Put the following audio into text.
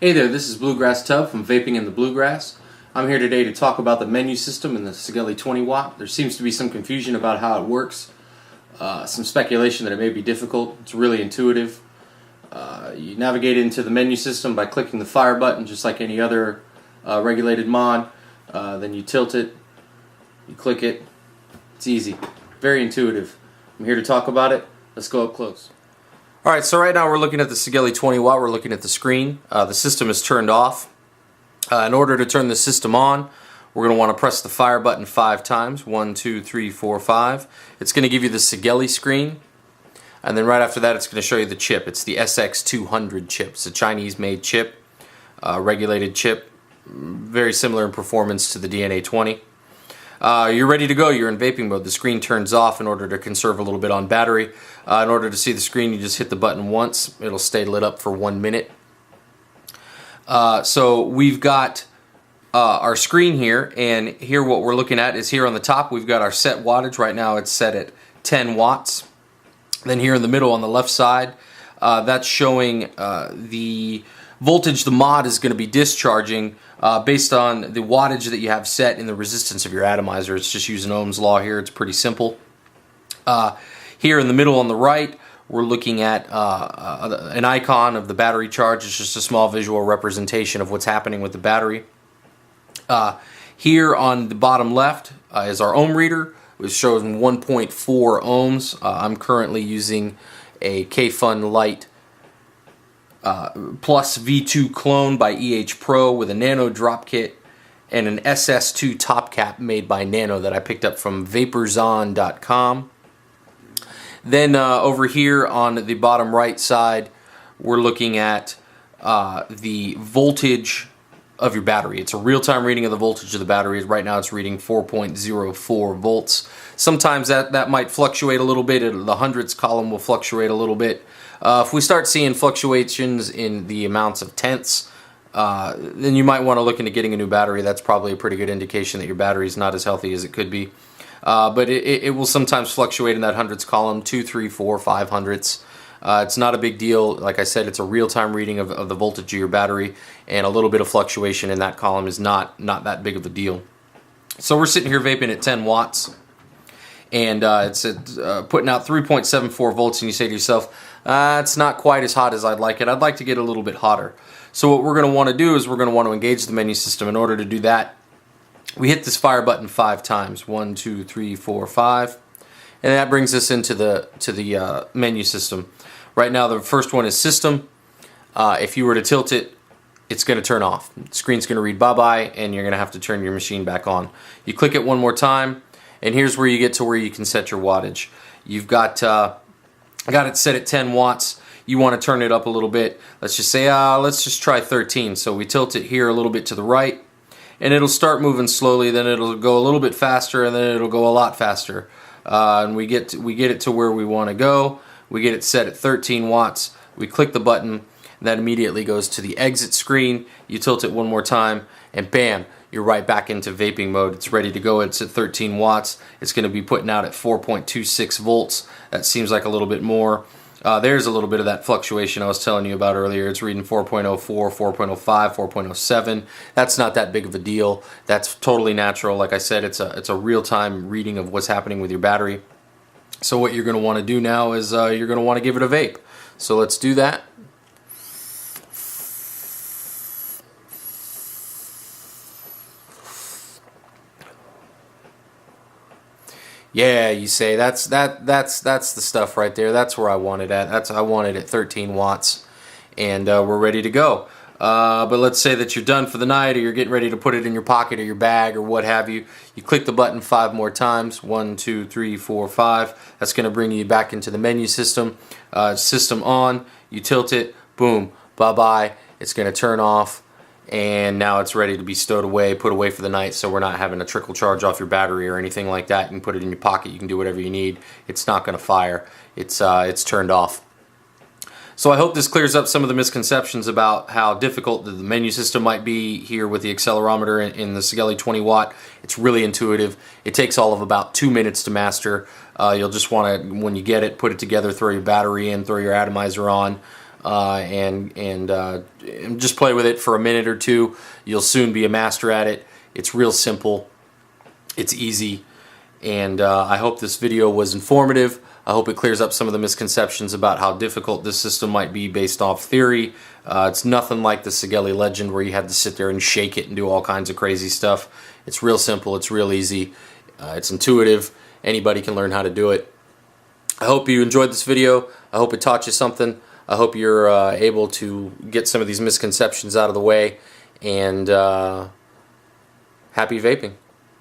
Hey there, this is Bluegrass Tub from Vaping in the Bluegrass. I'm here today to talk about the menu system in the Sigelei 20W. There seems to be some confusion about how it works, some speculation that it may be difficult. It's really intuitive. You navigate into the menu system by clicking the fire button just like any other regulated mod. Then you tilt it, you click it. It's easy, very intuitive. I'm here to talk about it. Let's go up close. Alright, so right now we're looking at the Sigelei 20W, we're looking at the screen. The system is turned off. In order to turn the system on, we're going to want to press the fire button 5 times. 1, 2, 3, 4, 5. It's going to give you the Sigelei screen. And then right after that it's going to show you the chip. It's the SX200 chip. It's a Chinese-made chip, regulated chip, very similar in performance to the DNA 20. You're ready to go. You're in vaping mode. The screen turns off in order to conserve a little bit on battery. In order to see the screen, you just hit the button once. It'll stay lit up for 1 minute. So we've got our screen here, and here what we're looking at is here on the top we've got our set wattage. Right now it's set at 10 watts. Then here in the middle on the left side, that's showing the voltage the mod is going to be discharging based on the wattage that you have set in the resistance of your atomizer. It's just using Ohm's law here. It's pretty simple. Here in the middle on the right, we're looking at an icon of the battery charge. It's just a small visual representation of what's happening with the battery. Here on the bottom left is our ohm reader, which shows 1.4 ohms. I'm currently using a K-Fun Lite Plus V2 clone by EH Pro with a Nano drop kit and an SS2 top cap made by Nano that I picked up from vaporzon.com. Then over here on the bottom right side, we're looking at the voltage of your battery. It's a real-time reading of the voltage of the battery. Right now it's reading 4.04 volts. Sometimes that might fluctuate a little bit. The hundredths column will fluctuate a little bit. If we start seeing fluctuations in the amounts of tenths, then you might want to look into getting a new battery. That's probably a pretty good indication that your battery is not as healthy as it could be. But it will sometimes fluctuate in that hundredths column, 2, 3, 4, 5 hundredths. It's not a big deal. Like I said, it's a real-time reading of the voltage of your battery, and a little bit of fluctuation in that column is not that big of a deal. So we're sitting here vaping at 10 watts, and it's putting out 3.74 volts, and you say to yourself, it's not quite as hot as I'd like it. I'd like to get a little bit hotter. So what we're going to want to do is we're going to want to engage the menu system. In order to do that, we hit this fire button 5 times. 1, 2, 3, 4, 5. And that brings us into the menu system. Right now the first one is system. If you were to tilt it, it's going to turn off. The screen's going to read bye-bye, and you're going to have to turn your machine back on. You click it one more time, and here's where you get to where you can set your wattage. You've got it set at 10 watts. You want to turn it up a little bit. Let's just say, let's just try 13. So we tilt it here a little bit to the right, and it'll start moving slowly, then it'll go a little bit faster, and then it'll go a lot faster. And we get it to where we want to go. We get it set at 13 watts. We click the button. That immediately goes to the exit screen. You tilt it one more time, and bam, you're right back into vaping mode. It's ready to go. It's at 13 watts. It's going to be putting out at 4.26 volts. That seems like a little bit more. There's a little bit of that fluctuation I was telling you about earlier. It's reading 4.04, 4.05, 4.07. That's not that big of a deal. That's totally natural. Like I said, it's a real-time reading of what's happening with your battery. So what you're going to want to do now is you're going to want to give it a vape. So let's do that. Yeah, you say that's the stuff right there. That's where I want it at. I want it at 13 watts, and we're ready to go. But let's say that you're done for the night, or you're getting ready to put it in your pocket or your bag or what have you. You click the button 5 more times. 1, 2, 3, 4, 5. That's going to bring you back into the menu system. System on. You tilt it. Boom. Bye-bye. It's going to turn off. And now it's ready to be stowed away, put away for the night, so we're not having a trickle charge off your battery or anything like that. You can put it in your pocket. You can do whatever you need. It's not going to fire. It's turned off. So I hope this clears up some of the misconceptions about how difficult the menu system might be here with the accelerometer in the Sigelei 20W. It's really intuitive. It takes all of about 2 minutes to master. You'll just want to, when you get it, put it together, throw your battery in, throw your atomizer on. and just play with it for a minute or two. You'll soon be a master at it. It's real simple. It's easy. And I hope this video was informative. I hope it clears up some of the misconceptions about how difficult this system might be based off theory. It's nothing like the Sigelei Legend where you had to sit there and shake it and do all kinds of crazy stuff. It's real simple. It's real easy. It's intuitive. Anybody can learn how to do it. I hope you enjoyed this video. I hope it taught you something. I hope you're able to get some of these misconceptions out of the way. And happy vaping.